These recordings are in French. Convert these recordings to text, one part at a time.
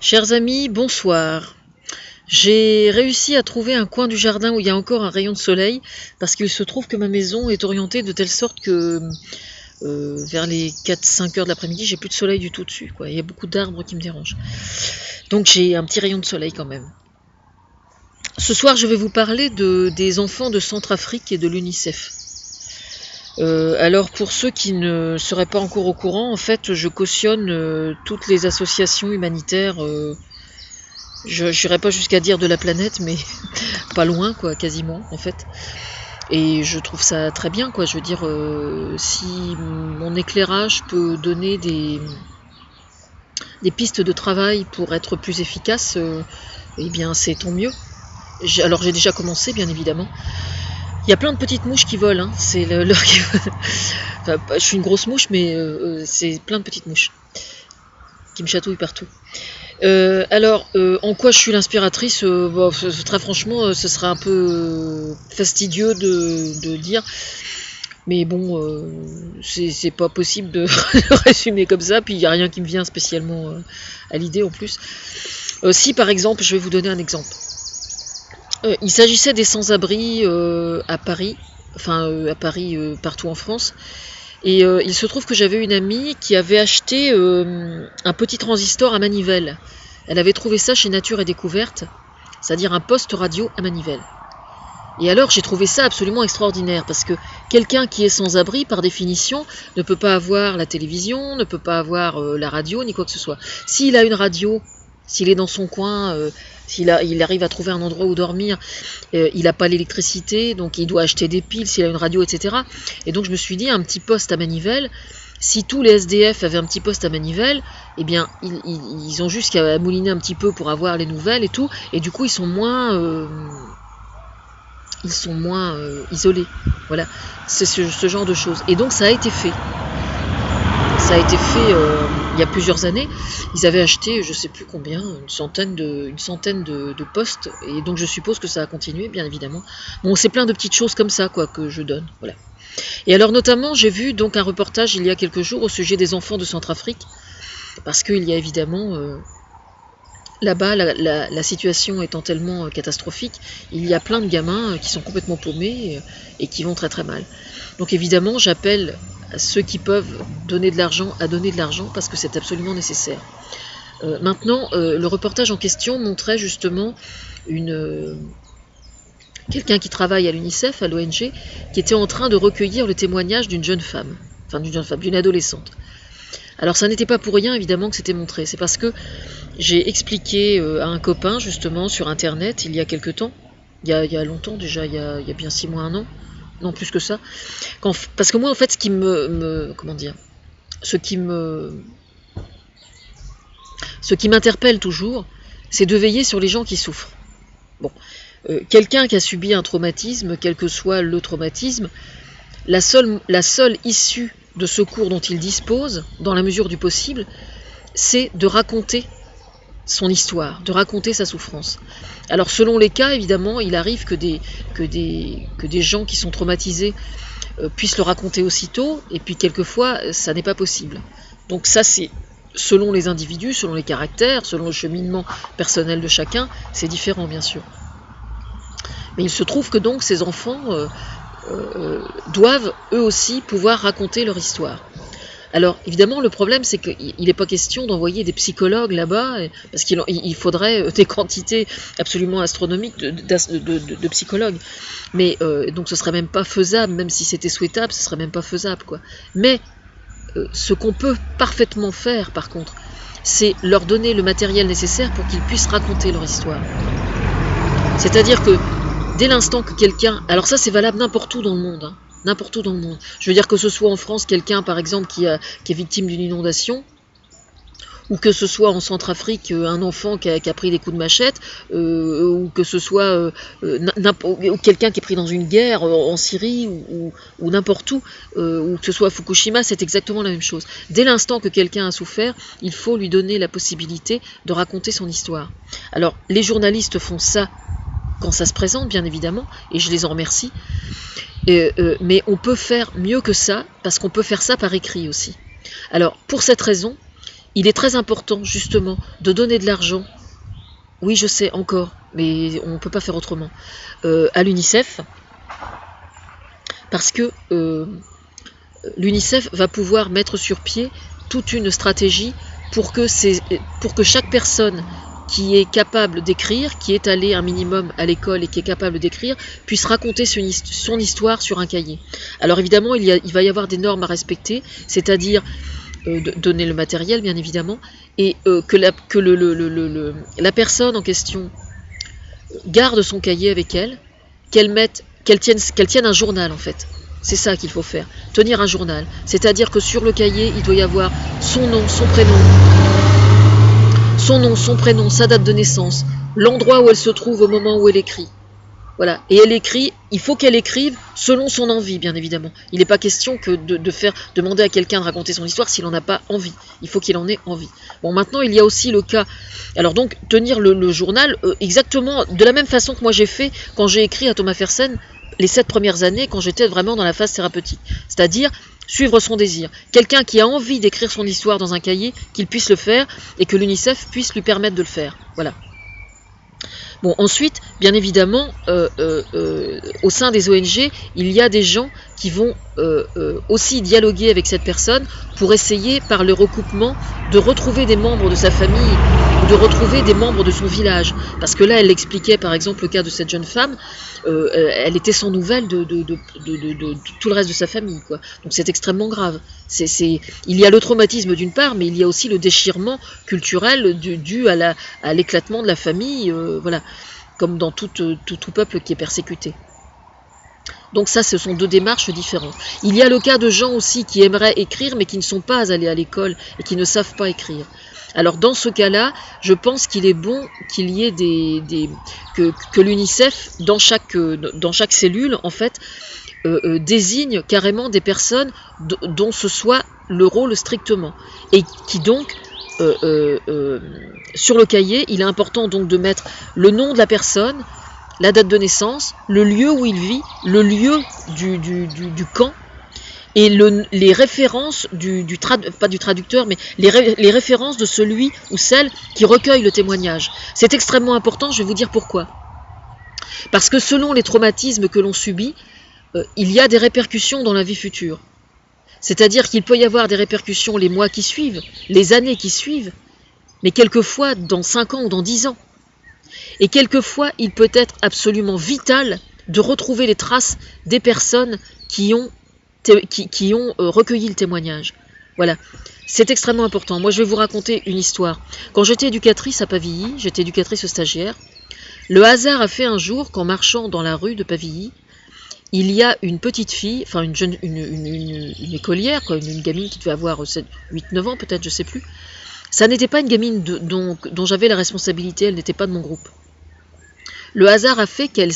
Chers amis, bonsoir. J'ai réussi à trouver un coin du jardin où il y a encore un rayon de soleil, parce qu'il se trouve que ma maison est orientée de telle sorte que vers les 4-5 heures de l'après-midi, j'ai plus de soleil du tout dessus, quoi. Il y a beaucoup d'arbres qui me dérangent. Donc j'ai un petit rayon de soleil quand même. Ce soir, je vais vous parler des enfants de Centrafrique et de l'UNICEF. Alors pour ceux qui ne seraient pas encore au courant, en fait, je cautionne toutes les associations humanitaires. Je n'irai pas jusqu'à dire de la planète, mais pas loin, quoi, quasiment, en fait. Et je trouve ça très bien, quoi. Je veux dire, si mon éclairage peut donner des pistes de travail pour être plus efficace, eh bien, c'est tant mieux. Alors, j'ai déjà commencé, bien évidemment. Il y a plein de petites mouches qui volent, hein. C'est l'heure qui vole. Enfin, je suis une grosse mouche, mais c'est plein de petites mouches qui me chatouillent partout. En quoi je suis l'inspiratrice, très franchement, ce serait un peu fastidieux de dire, mais bon, c'est pas possible de résumer comme ça, puis il n'y a rien qui me vient spécialement à l'idée en plus. Si par exemple, je vais vous donner un exemple. Il s'agissait des sans-abri à Paris, partout en France. Et il se trouve que j'avais une amie qui avait acheté un petit transistor à manivelle. Elle avait trouvé ça chez Nature et Découverte, c'est-à-dire un poste radio à manivelle. Et alors j'ai trouvé ça absolument extraordinaire, parce que quelqu'un qui est sans abri, par définition, ne peut pas avoir la télévision, ne peut pas avoir la radio, ni quoi que ce soit. S'il a une radio, s'il est dans son coin, il arrive à trouver un endroit où dormir, il n'a pas l'électricité, donc il doit acheter des piles, s'il a une radio, etc. Et donc je me suis dit, un petit poste à manivelle, si tous les SDF avaient un petit poste à manivelle, eh bien ils ont juste qu'à mouliner un petit peu pour avoir les nouvelles et tout, et du coup ils sont moins isolés. Voilà, c'est ce genre de choses. Et donc ça a été fait. Ça a été fait il y a plusieurs années. Ils avaient acheté, je sais plus combien, une centaine de postes, et donc je suppose que ça a continué, bien évidemment. Bon, c'est plein de petites choses comme ça, quoi, que je donne. Voilà. Et alors notamment, j'ai vu donc un reportage il y a quelques jours au sujet des enfants de Centrafrique, parce qu'il y a évidemment là-bas, la situation étant tellement catastrophique, il y a plein de gamins qui sont complètement paumés et qui vont très très mal. Donc évidemment, j'appelle à ceux qui peuvent donner de l'argent à donner de l'argent, parce que c'est absolument nécessaire. Maintenant, le reportage en question montrait justement quelqu'un qui travaille à l'UNICEF, à l'ONG, qui était en train de recueillir le témoignage d'une d'une adolescente. Alors ça n'était pas pour rien évidemment que c'était montré, c'est parce que j'ai expliqué à un copain justement sur internet il y a quelque temps, il y a longtemps déjà, il y a bien 6 mois, 1 an, non plus que ça, parce que moi en fait ce qui m'interpelle toujours, c'est de veiller sur les gens qui souffrent. Bon, quelqu'un qui a subi un traumatisme, quel que soit le traumatisme, la seule issue de secours dont il dispose, dans la mesure du possible, c'est de raconter son histoire, de raconter sa souffrance. Alors selon les cas, évidemment, il arrive que des gens qui sont traumatisés puissent le raconter aussitôt, et puis quelquefois, ça n'est pas possible. Donc ça, c'est selon les individus, selon les caractères, selon le cheminement personnel de chacun, c'est différent, bien sûr. Mais il se trouve que donc ces enfants doivent eux aussi pouvoir raconter leur histoire. Alors évidemment le problème c'est qu'il n'est pas question d'envoyer des psychologues là-bas, parce qu'il faudrait des quantités absolument astronomiques de psychologues. Mais donc ce serait même pas faisable, même si c'était souhaitable, ce serait même pas faisable, quoi. Mais ce qu'on peut parfaitement faire par contre, c'est leur donner le matériel nécessaire pour qu'ils puissent raconter leur histoire. C'est-à-dire que dès l'instant que quelqu'un... Alors ça c'est valable n'importe où dans le monde, hein, n'importe où dans le monde. Je veux dire que ce soit en France, quelqu'un par exemple qui est victime d'une inondation, ou que ce soit en Centrafrique, un enfant qui a pris des coups de machette, ou que ce soit ou quelqu'un qui est pris dans une guerre en Syrie, ou n'importe où, ou que ce soit à Fukushima, c'est exactement la même chose. Dès l'instant que quelqu'un a souffert, il faut lui donner la possibilité de raconter son histoire. Alors les journalistes font ça quand ça se présente, bien évidemment, et je les en remercie. Mais on peut faire mieux que ça, parce qu'on peut faire ça par écrit aussi. Alors, pour cette raison, il est très important justement de donner de l'argent, oui je sais encore, mais on ne peut pas faire autrement, à l'UNICEF, parce que l'UNICEF va pouvoir mettre sur pied toute une stratégie pour que chaque personne qui est capable d'écrire, qui est allé un minimum à l'école et qui est capable d'écrire, puisse raconter son histoire sur un cahier. Alors évidemment, il va y avoir des normes à respecter, c'est-à-dire donner le matériel, bien évidemment, et que la personne en question garde son cahier avec elle, qu'elle tienne un journal en fait. C'est ça qu'il faut faire, tenir un journal. C'est-à-dire que sur le cahier, il doit y avoir son nom, son prénom, sa date de naissance, l'endroit où elle se trouve au moment où elle écrit. Voilà. Et elle écrit, il faut qu'elle écrive selon son envie, bien évidemment. Il n'est pas question que de demander à quelqu'un de raconter son histoire s'il n'en a pas envie. Il faut qu'il en ait envie. Bon, maintenant, il y a aussi le cas... Alors donc, tenir le journal exactement de la même façon que moi j'ai fait quand j'ai écrit à Thomas Fersen les 7 premières années, quand j'étais vraiment dans la phase thérapeutique. C'est-à-dire suivre son désir. Quelqu'un qui a envie d'écrire son histoire dans un cahier, qu'il puisse le faire et que l'UNICEF puisse lui permettre de le faire. Voilà. Bon, ensuite, bien évidemment, au sein des ONG, il y a des gens qui vont aussi dialoguer avec cette personne pour essayer, par le recoupement, de retrouver des membres de sa famille ou de retrouver des membres de son village. Parce que là, elle expliquait, par exemple, le cas de cette jeune femme, elle était sans nouvelles de tout le reste de sa famille, quoi. Donc c'est extrêmement grave. Il y a le traumatisme d'une part, mais il y a aussi le déchirement culturel dû à l'éclatement de la famille, voilà, comme dans tout peuple qui est persécuté. Donc ça, ce sont deux démarches différentes. Il y a le cas de gens aussi qui aimeraient écrire, mais qui ne sont pas allés à l'école et qui ne savent pas écrire. Alors dans ce cas-là, je pense qu'il est bon qu'il y ait que l'UNICEF, dans chaque cellule, en fait, désigne carrément des personnes dont ce soit le rôle strictement. Et qui donc, sur le cahier, il est important donc de mettre le nom de la personne, la date de naissance, le lieu où il vit, le lieu du camp, et les références pas du traducteur, mais les références de celui ou celle qui recueille le témoignage. C'est extrêmement important, je vais vous dire pourquoi. Parce que selon les traumatismes que l'on subit, il y a des répercussions dans la vie future. C'est-à-dire qu'il peut y avoir des répercussions les mois qui suivent, les années qui suivent, mais quelquefois dans 5 ans ou dans 10 ans. Et quelquefois, il peut être absolument vital de retrouver les traces des personnes qui ont recueilli le témoignage. Voilà, c'est extrêmement important. Moi, je vais vous raconter une histoire. Quand j'étais éducatrice à Pavilly, j'étais éducatrice stagiaire, le hasard a fait un jour qu'en marchant dans la rue de Pavilly, il y a une petite fille, enfin une écolière, quoi, une gamine qui devait avoir 8-9 ans peut-être, je sais plus. Ça n'était pas une gamine dont j'avais la responsabilité, elle n'était pas de mon groupe. Le hasard a fait qu'elle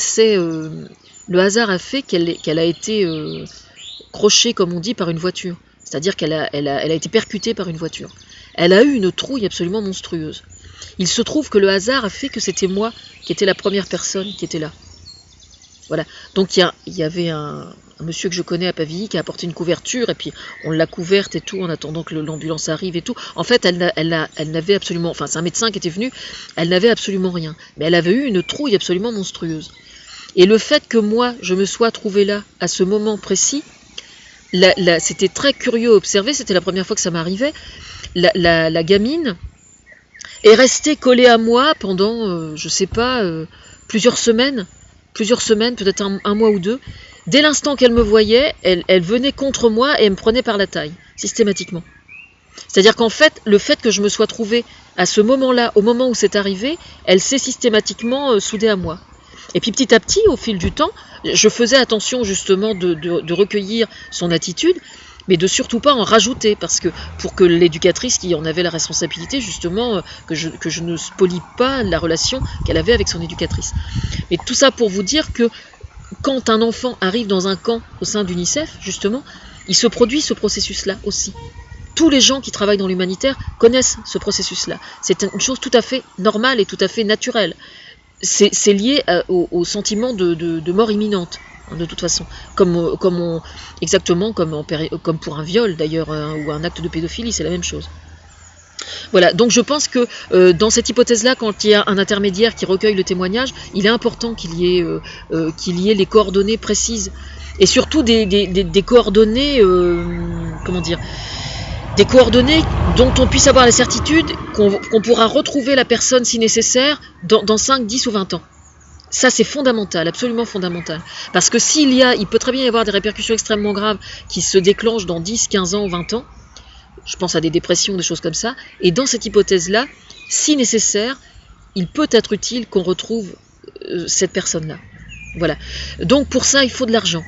a été crochée, comme on dit, par une voiture. C'est-à-dire qu'elle a été percutée par une voiture. Elle a eu une trouille absolument monstrueuse. Il se trouve que le hasard a fait que c'était moi qui étais la première personne qui était là. Voilà. Donc il y avait un monsieur que je connais à Pavilly qui a apporté une couverture et puis on l'a couverte et tout en attendant que l'ambulance arrive et tout. En fait, elle n'avait absolument... Enfin, c'est un médecin qui était venu, elle n'avait absolument rien. Mais elle avait eu une trouille absolument monstrueuse. Et le fait que moi, je me sois trouvée là, à ce moment précis, c'était très curieux à observer, c'était la première fois que ça m'arrivait. La gamine est restée collée à moi pendant, je sais pas, plusieurs semaines, peut-être un mois ou deux. Dès l'instant qu'elle me voyait, elle venait contre moi et elle me prenait par la taille, systématiquement. C'est-à-dire qu'en fait, le fait que je me sois trouvée à ce moment-là, au moment où c'est arrivé, elle s'est systématiquement soudée à moi. Et puis petit à petit, au fil du temps, je faisais attention justement de recueillir son attitude, mais de surtout pas en rajouter, parce que pour que l'éducatrice qui en avait la responsabilité, justement, que je ne spolie pas la relation qu'elle avait avec son éducatrice. Et tout ça pour vous dire que quand un enfant arrive dans un camp au sein d'UNICEF, justement, il se produit ce processus-là aussi. Tous les gens qui travaillent dans l'humanitaire connaissent ce processus-là. C'est une chose tout à fait normale et tout à fait naturelle. C'est lié au sentiment de mort imminente, de toute façon, exactement comme pour un viol d'ailleurs, ou un acte de pédophilie, c'est la même chose. Voilà, donc je pense que dans cette hypothèse-là, quand il y a un intermédiaire qui recueille le témoignage, il est important qu'il y ait les coordonnées précises. Et surtout des coordonnées, comment dire, des coordonnées dont on puisse avoir la certitude qu'on pourra retrouver la personne si nécessaire dans 5, 10 ou 20 ans. Ça, c'est fondamental, absolument fondamental. Parce que il peut très bien y avoir des répercussions extrêmement graves qui se déclenchent dans 10, 15 ans ou 20 ans. Je pense à des dépressions, des choses comme ça. Et dans cette hypothèse-là, si nécessaire, il peut être utile qu'on retrouve cette personne-là. Voilà. Donc pour ça, il faut de l'argent.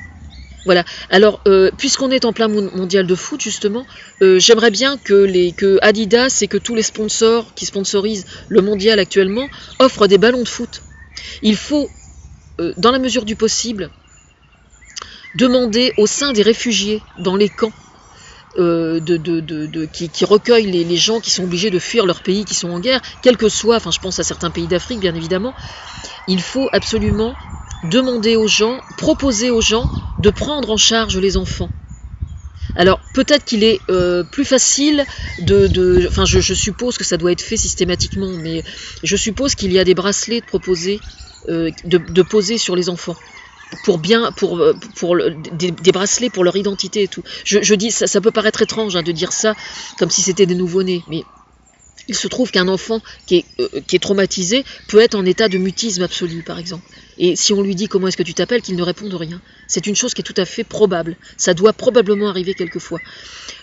Voilà. Alors, puisqu'on est en plein mondial de foot, justement, j'aimerais bien que Adidas et que tous les sponsors qui sponsorisent le mondial actuellement offrent des ballons de foot. Il faut, dans la mesure du possible, demander au sein des réfugiés dans les camps qui recueillent les gens qui sont obligés de fuir leur pays, qui sont en guerre, quel que soit, enfin je pense à certains pays d'Afrique bien évidemment, il faut absolument demander aux gens, proposer aux gens de prendre en charge les enfants. Alors peut-être qu'il est plus facile enfin je suppose que ça doit être fait systématiquement, mais je suppose qu'il y a des bracelets de poser sur les enfants. Des bracelets pour leur identité et tout. Je dis, ça peut paraître étrange de dire ça comme si c'était des nouveau-nés, mais il se trouve qu'un enfant qui est traumatisé peut être en état de mutisme absolu, par exemple. Et si on lui dit comment est-ce que tu t'appelles, qu'il ne réponde rien. C'est une chose qui est tout à fait probable. Ça doit probablement arriver quelquefois.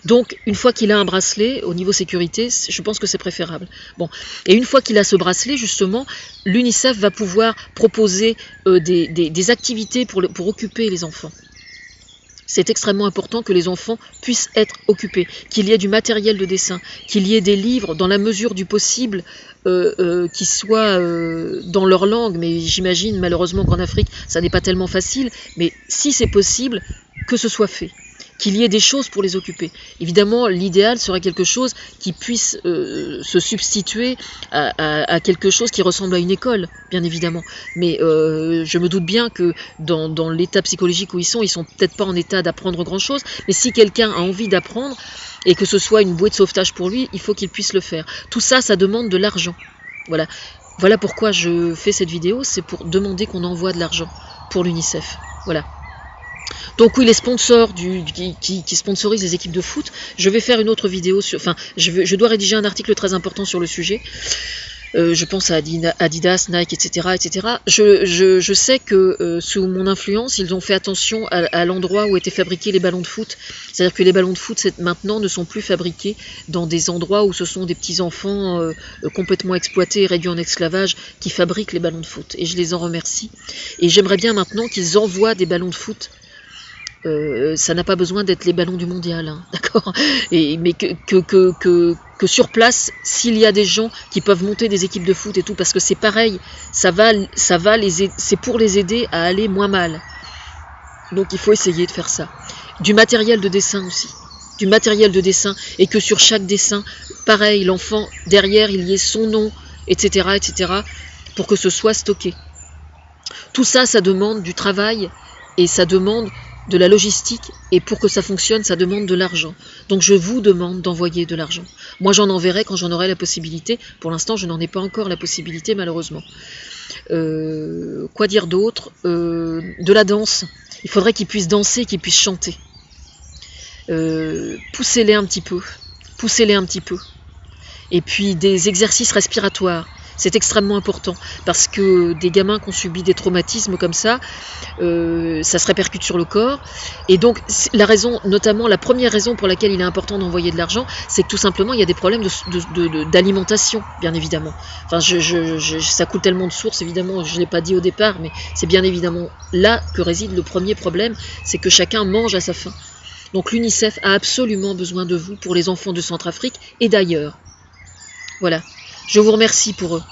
Donc, une fois qu'il a un bracelet, au niveau sécurité, je pense que c'est préférable. Bon. Et une fois qu'il a ce bracelet, justement, l'UNICEF va pouvoir proposer des activités pour occuper les enfants. C'est extrêmement important que les enfants puissent être occupés, qu'il y ait du matériel de dessin, qu'il y ait des livres dans la mesure du possible qui soient dans leur langue, mais j'imagine malheureusement qu'en Afrique ça n'est pas tellement facile, mais si c'est possible, que ce soit fait. Qu'il y ait des choses pour les occuper. Évidemment, l'idéal serait quelque chose qui puisse se substituer à quelque chose qui ressemble à une école, bien évidemment. Mais je me doute bien que dans l'état psychologique où ils sont peut-être pas en état d'apprendre grand-chose, mais si quelqu'un a envie d'apprendre, et que ce soit une bouée de sauvetage pour lui, il faut qu'il puisse le faire. Tout ça, ça demande de l'argent. Voilà. Voilà pourquoi je fais cette vidéo, c'est pour demander qu'on envoie de l'argent pour l'UNICEF. Voilà. Donc oui, les sponsors qui sponsorisent les équipes de foot, je vais faire une autre vidéo sur... Enfin, je dois rédiger un article très important sur le sujet. Je pense à Adidas, Nike, etc. etc. Je sais que sous mon influence, ils ont fait attention à l'endroit où étaient fabriqués les ballons de foot. C'est-à-dire que les ballons de foot maintenant ne sont plus fabriqués dans des endroits où ce sont des petits-enfants complètement exploités et réduits en esclavage qui fabriquent les ballons de foot. Et je les en remercie. Et j'aimerais bien maintenant qu'ils envoient des ballons de foot. Ça n'a pas besoin d'être les ballons du mondial, hein, d'accord. Mais que sur place, s'il y a des gens qui peuvent monter des équipes de foot et tout, parce que c'est pareil, c'est pour les aider à aller moins mal. Donc il faut essayer de faire ça. Du matériel de dessin aussi. Du matériel de dessin, et que sur chaque dessin, pareil, l'enfant, derrière, il y ait son nom, etc., etc., pour que ce soit stocké. Tout ça, ça demande du travail, et ça demande de la logistique, et pour que ça fonctionne, ça demande de l'argent. Donc je vous demande d'envoyer de l'argent. Moi j'en enverrai quand j'en aurai la possibilité. Pour l'instant je n'en ai pas encore la possibilité malheureusement. Quoi dire d'autre? De la danse. Il faudrait qu'ils puissent danser, qu'ils puissent chanter. Poussez-les un petit peu. Poussez-les un petit peu. Et puis des exercices respiratoires. C'est extrêmement important, parce que des gamins qui ont subi des traumatismes comme ça se répercute sur le corps. Et donc, notamment la première raison pour laquelle il est important d'envoyer de l'argent, c'est que tout simplement, il y a des problèmes d'alimentation, bien évidemment. Enfin, ça coule tellement de sources, évidemment, je ne l'ai pas dit au départ, mais c'est bien évidemment là que réside le premier problème, c'est que chacun mange à sa faim. Donc l'UNICEF a absolument besoin de vous pour les enfants de Centrafrique et d'ailleurs. Voilà. Je vous remercie pour eux.